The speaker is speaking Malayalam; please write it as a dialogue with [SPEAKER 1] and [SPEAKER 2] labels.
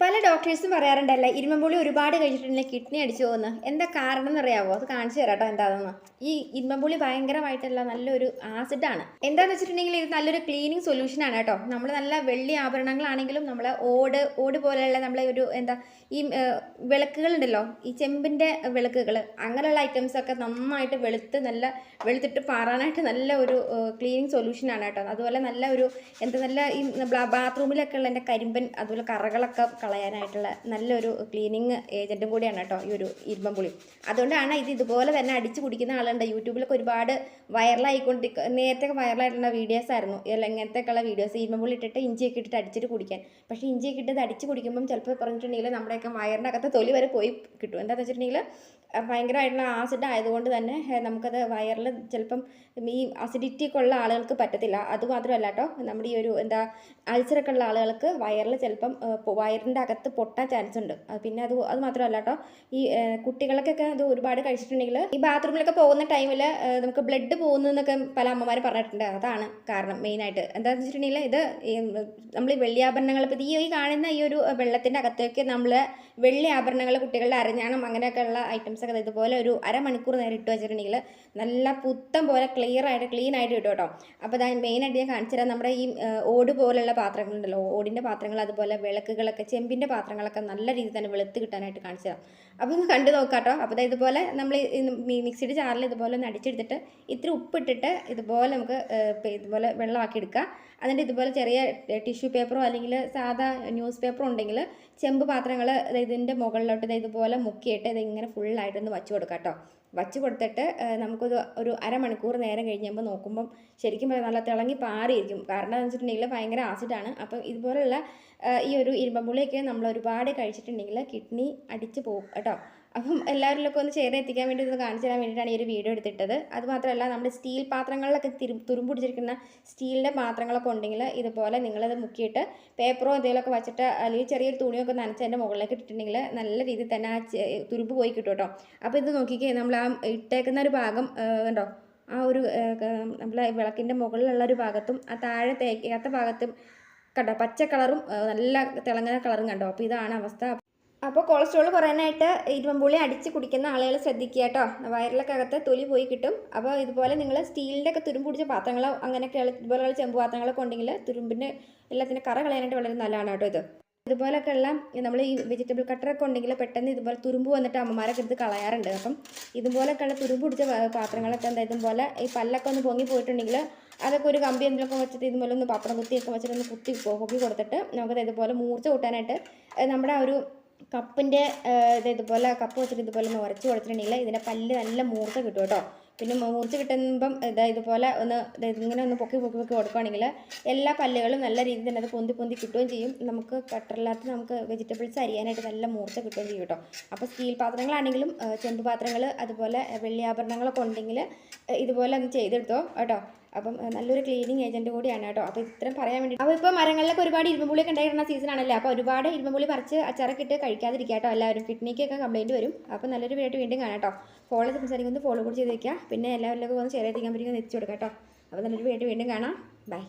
[SPEAKER 1] പല ഡോക്ടേഴ്സും പറയാറുണ്ടല്ലേ ഇരുമ്പമ്പുളി ഒരുപാട് കഴിച്ചിട്ടുണ്ടെങ്കിൽ കിഡ്നി അടിച്ചു പോകുന്നു. എന്താ കാരണം എന്നറിയാവോ? അത് കാണിച്ചു തരാം കേട്ടോ എന്താണെന്ന്. ഈ ഇരുമ്പമ്പുളി ഭയങ്കരമായിട്ടുള്ള നല്ലൊരു ആസിഡാണ്. എന്താണെന്ന് വെച്ചിട്ടുണ്ടെങ്കിൽ ഇത് നല്ലൊരു ക്ലീനിങ് സൊല്യൂഷനാണ് കേട്ടോ. നമ്മൾ നല്ല വെള്ളി ആഭരണങ്ങളാണെങ്കിലും നമ്മൾ ഓട് പോലെയുള്ള നമ്മളെ ഒരു ഈ വിളക്കുകളുണ്ടല്ലോ, ഈ ചെമ്പിൻ്റെ വിളക്കുകൾ, അങ്ങനെയുള്ള ഐറ്റംസൊക്കെ നന്നായിട്ട് വെളുത്തിട്ട് പാറാനായിട്ട് നല്ല ഒരു ക്ലീനിങ് സൊല്യൂഷനാണ് കേട്ടോ. അതുപോലെ നല്ല ഒരു നല്ല ഈ ബാത്റൂമിലൊക്കെ ഉള്ള എൻ്റെ കരിമ്പൻ അതുപോലെ കറകളൊക്കെ കളയാനായിട്ടുള്ള നല്ലൊരു ക്ലീനിങ് ഏജൻറ്റും കൂടിയാണ് കേട്ടോ ഈ ഒരു ഇരുമ്പമ്പുളി. അതുകൊണ്ടാണ് ഇതുപോലെ തന്നെ അടിച്ച് കുടിക്കുന്ന ആളുണ്ട്. യൂട്യൂബിലൊക്കെ ഒരുപാട് നേരത്തെ വൈറലായിട്ടുള്ള വീഡിയോസ് ആയിരുന്നു ഇങ്ങനത്തെയൊക്കെയുള്ള വീഡിയോസ്. ഇരുമ്പമ്പുളി ഇട്ടിട്ട് ഇഞ്ചിയൊക്കെ ഇട്ടിട്ട് അടിച്ചിട്ട് കുടിക്കാൻ. പക്ഷേ ഇഞ്ചിയൊക്കെ ഇട്ടിട്ട് അടിച്ച് കുടിക്കുമ്പം ചിലപ്പോൾ പറഞ്ഞിട്ടുണ്ടെങ്കിൽ നമ്മുടെയൊക്കെ വയറിൻ്റെ അകത്ത് തൊലി വരെ പോയി കിട്ടും. എന്താണെന്ന് വെച്ചിട്ടുണ്ടെങ്കിൽ ഭയങ്കരമായിട്ടുള്ള ആസിഡ് ആയതുകൊണ്ട് തന്നെ നമുക്കത് വയറിൽ ചിലപ്പം ഈ അസിഡിറ്റിയൊക്കെ ഉള്ള ആളുകൾക്ക് പറ്റത്തില്ല. അതുമാത്രമല്ല കേട്ടോ, നമ്മുടെ ഈ ഒരു അൾസറൊക്കെ ഉള്ള ആളുകൾക്ക് വയറിൽ ചിലപ്പം വയറിൻ്റെ അകത്ത് പൊട്ടാൻ ചാൻസ് ഉണ്ട്. പിന്നെ അത് മാത്രമല്ല കേട്ടോ, ഈ കുട്ടികൾക്കൊക്കെ അത് ഒരുപാട് കഴിച്ചിട്ടുണ്ടെങ്കിൽ ഈ ബാത്റൂമിലൊക്കെ പോകുന്ന ടൈമിൽ നമുക്ക് ബ്ലഡ് പോകുന്നു എന്നൊക്കെ പല അമ്മമാർ പറഞ്ഞിട്ടുണ്ട്. അതാണ് കാരണം മെയിനായിട്ട്. എന്താണെന്ന് വെച്ചിട്ടുണ്ടെങ്കിൽ ഇത് നമ്മൾ ഈ വെള്ളിയാഭരണങ്ങൾ ഇപ്പോൾ ഈ കാണുന്ന ഈ ഒരു വെള്ളത്തിൻ്റെ അകത്തേക്ക് നമ്മൾ വെള്ളി ആഭരണങ്ങൾ, കുട്ടികളുടെ അരഞ്ഞാണം, അങ്ങനെയൊക്കെയുള്ള ഐറ്റംസൊക്കെ ഇതുപോലെ ഒരു അരമണിക്കൂർ നേരം ഇട്ട് വെച്ചിട്ടുണ്ടെങ്കിൽ നല്ല പുത്തം പോലെ ക്ലീൻ ആയിട്ട് കിട്ടും കേട്ടോ. അപ്പോൾ അതായത് മെയിനായിട്ട് ഞാൻ കാണിച്ചു തരാം. നമ്മുടെ ഈ ഓട് പോലുള്ള പാത്രങ്ങളുണ്ടല്ലോ, ഓടിൻ്റെ പാത്രങ്ങൾ, അതുപോലെ വിളക്കുകളൊക്കെ, ചെമ്പിൻ്റെ പാത്രങ്ങളൊക്കെ നല്ല രീതിയിൽ തന്നെ വെളുത്ത് കിട്ടാനായിട്ട് കാണിച്ചു തരാം. അപ്പോൾ ഒന്ന് കണ്ടു നോക്കാം കേട്ടോ. അപ്പോൾ ഇതുപോലെ നമ്മൾ മിക്സിയുടെ ജാറിൽ ഇതുപോലെ ഒന്ന് അടിച്ചെടുത്തിട്ട് ഇത്തിരി ഉപ്പിട്ടിട്ട് ഇതുപോലെ നമുക്ക് ഇതുപോലെ വെള്ളമാക്കി എടുക്കുക. എന്നിട്ട് ഇതുപോലെ ചെറിയ ടിഷ്യൂ പേപ്പറോ അല്ലെങ്കിൽ സാധാ ന്യൂസ് പേപ്പറോ ഉണ്ടെങ്കിൽ ചെമ്പ് പാത്രങ്ങൾ ഇതിൻ്റെ മുകളിലോട്ട് ഇതുപോലെ മുക്കിയിട്ട് ഇതിങ്ങനെ ഫുള്ളായിട്ടൊന്ന് വച്ച് കൊടുക്കാം കേട്ടോ. വച്ച് കൊടുത്തിട്ട് ഒരു അരമണിക്കൂർ നേരം കഴിഞ്ഞുമ്പോൾ നോക്കുമ്പം ശരിക്കും നല്ല തിളങ്ങി പാറിയിരിക്കും. കാരണം എന്ന് വെച്ചിട്ടുണ്ടെങ്കിൽ ഭയങ്കര ആസിഡാണ്. അപ്പം ഇതുപോലുള്ള ഈ ഒരു ഇരുമ്പമ്പുളിയൊക്കെ നമ്മൾ ഒരുപാട് കഴിച്ചിട്ടുണ്ടെങ്കിൽ കിഡ്നി അടിച്ച് പോകും കേട്ടോ. അപ്പം എല്ലാവരിലൊക്കെ ഒന്ന് ഷെയർ എത്തിക്കാൻ വേണ്ടി ഒന്ന് കാണിച്ചു തരാൻ വേണ്ടിയിട്ടാണ് ഈ ഒരു വീഡിയോ എടുത്തിട്ടത്. അതുമാത്രമല്ല, നമ്മുടെ സ്റ്റീൽ പാത്രങ്ങളിലൊക്കെ തുരുമ്പ് പിടിച്ചിരിക്കുന്ന സ്റ്റീലിൻ്റെ പാത്രങ്ങളൊക്കെ ഉണ്ടെങ്കിൽ ഇതുപോലെ നിങ്ങളത് മുക്കിയിട്ട് പേപ്പറോ എന്തെങ്കിലുമൊക്കെ വെച്ചിട്ട് അല്ലെങ്കിൽ ചെറിയൊരു തുണിയൊക്കെ നനച്ച് അതിൻ്റെ മുകളിലേക്ക് ഇട്ടിട്ടുണ്ടെങ്കിൽ നല്ല രീതിയിൽ തന്നെ ആ തുരുമ്പ് പോയി കിട്ടും കേട്ടോ. അപ്പോൾ ഇത് നോക്കിക്കേ, നമ്മൾ ആ ഇട്ടേക്കുന്ന ഒരു ഭാഗം കണ്ടോ, ആ ഒരു നമ്മളെ വിളക്കിൻ്റെ മുകളിലുള്ള ഒരു ഭാഗത്തും ആ താഴെ തേക്കാത്ത ഭാഗത്തും കണ്ടോ പച്ച കളറും നല്ല തിളങ്ങുന്ന കളറും കണ്ടോ. അപ്പോൾ ഇതാണ് അവസ്ഥ. അപ്പോൾ കൊളസ്ട്രോൾ കുറയാനായിട്ട് ഇരുമ്പമ്പുളി അടിച്ച് കുടിക്കുന്ന ആളുകൾ ശ്രദ്ധിക്കുക കേട്ടോ. വയറിലൊക്കെ അകത്ത് തൊലി പോയി കിട്ടും. അപ്പോൾ ഇതുപോലെ നിങ്ങൾ സ്റ്റീലിൻ്റെ ഒക്കെ തുരുമ്പ് പിടിച്ച പാത്രങ്ങളോ അങ്ങനെയൊക്കെയുള്ള ഇതുപോലെയുള്ള ചെമ്പ് പാത്രങ്ങളൊക്കെ ഉണ്ടെങ്കിൽ തുരുമ്പിൻ്റെ എല്ലാത്തിൻ്റെ കറ കളയാനായിട്ട് വളരെ നല്ലതാണ് കേട്ടോ ഇത്. ഇതുപോലൊക്കെ ഉള്ള നമ്മൾ ഈ വെജിറ്റബിൾ കട്ടറൊക്കെ ഉണ്ടെങ്കിൽ പെട്ടെന്ന് ഇതുപോലെ തുരുമ്പ് വന്നിട്ട് അമ്മമാരൊക്കെ എടുത്ത് കളയാറുണ്ട്. അപ്പം ഇതുപോലൊക്കെയുള്ള തുരുമ്പ് പിടിച്ച പാത്രങ്ങളൊക്കെ ഇതുപോലെ ഈ പല്ലൊക്കെ ഒന്ന് പൊങ്ങി പോയിട്ടുണ്ടെങ്കിൽ അതൊക്കെ ഒരു കമ്പി എന്തെങ്കിലുമൊക്കെ വെച്ചിട്ട് ഇതുപോലെ ഒന്ന് പത്രം കുത്തിയൊക്കെ വെച്ചിട്ട് ഒന്ന് പൊക്കി കൊടുത്തിട്ട് നമുക്കത് ഇതുപോലെ മൂർച്ച കൂട്ടാനായിട്ട് നമ്മുടെ ഒരു കപ്പിൻ്റെ ഇതുപോലെ കപ്പ് വെച്ചിട്ട് ഇതുപോലെ ഒന്ന് ഉരച്ച് കൊടുത്തിട്ടുണ്ടെങ്കിൽ ഇതിൻ്റെ പല്ല് നല്ല മൂർച്ച കിട്ടും കേട്ടോ. പിന്നെ മൂർച്ച കിട്ടുമ്പം ഇതുപോലെ ഒന്ന് ഇങ്ങനെ ഒന്ന് പൊക്കി കൊടുക്കുകയാണെങ്കിൽ എല്ലാ പല്ലുകളും നല്ല രീതിയിൽ തന്നെ അത് പൊന്തി കിട്ടുകയും ചെയ്യും. നമുക്ക് കട്ടറില്ലാത്ത നമുക്ക് വെജിറ്റബിൾസ് അരിയാനായിട്ട് നല്ല മൂർച്ച കിട്ടുകയും ചെയ്യും കേട്ടോ. അപ്പോൾ സ്റ്റീൽ പാത്രങ്ങളാണെങ്കിലും ചെമ്പ് പാത്രങ്ങൾ അതുപോലെ വെള്ളിയാഭരണങ്ങളൊക്കെ ഉണ്ടെങ്കിൽ ഇതുപോലെ ഒന്ന് ചെയ്തെടുത്തോ കേട്ടോ. അപ്പം നല്ലൊരു ക്ലീനിങ് ഏജൻറ്റ് കൂടിയാണ് കേട്ടോ. അപ്പോൾ ഇത്രയും പറയാൻ വേണ്ടി. അപ്പോൾ ഇപ്പോൾ മരങ്ങളിലൊക്കെ ഒരുപാട് ഇരുമ്പുളിയൊക്കെ ഉണ്ടായിരുന്ന സീസണാണല്ലോ. അപ്പോൾ ഒരുപാട് ഇരുമ്പുളി പറിച്ച് അച്ചാറൊക്കെ ഇട്ട് കഴിക്കാതിരിക്കുക കേട്ടോ എല്ലാവരും. കിഡ്നിക്കൊക്കെ കംപ്ലയിൻറ്റ് വരും. അപ്പോൾ നല്ലൊരു വീഡിയോ വീണ്ടും കാണാം കേട്ടോ. ഫോളോ സംസാരിക്കുന്നത് ഫോളോ കൂടി ചെയ്ത് വയ്ക്കുക. പിന്നെ എല്ലാവരിലൊക്കെ ഒന്ന് ഷെയർ ചെയ്തിരിക്കാൻ പറ്റുമെങ്കിൽ എത്തിച്ചു കൊടുക്കാം കേട്ടോ. അപ്പോൾ നല്ലൊരു വീഡിയോ വീണ്ടും കാണാം. ബൈ.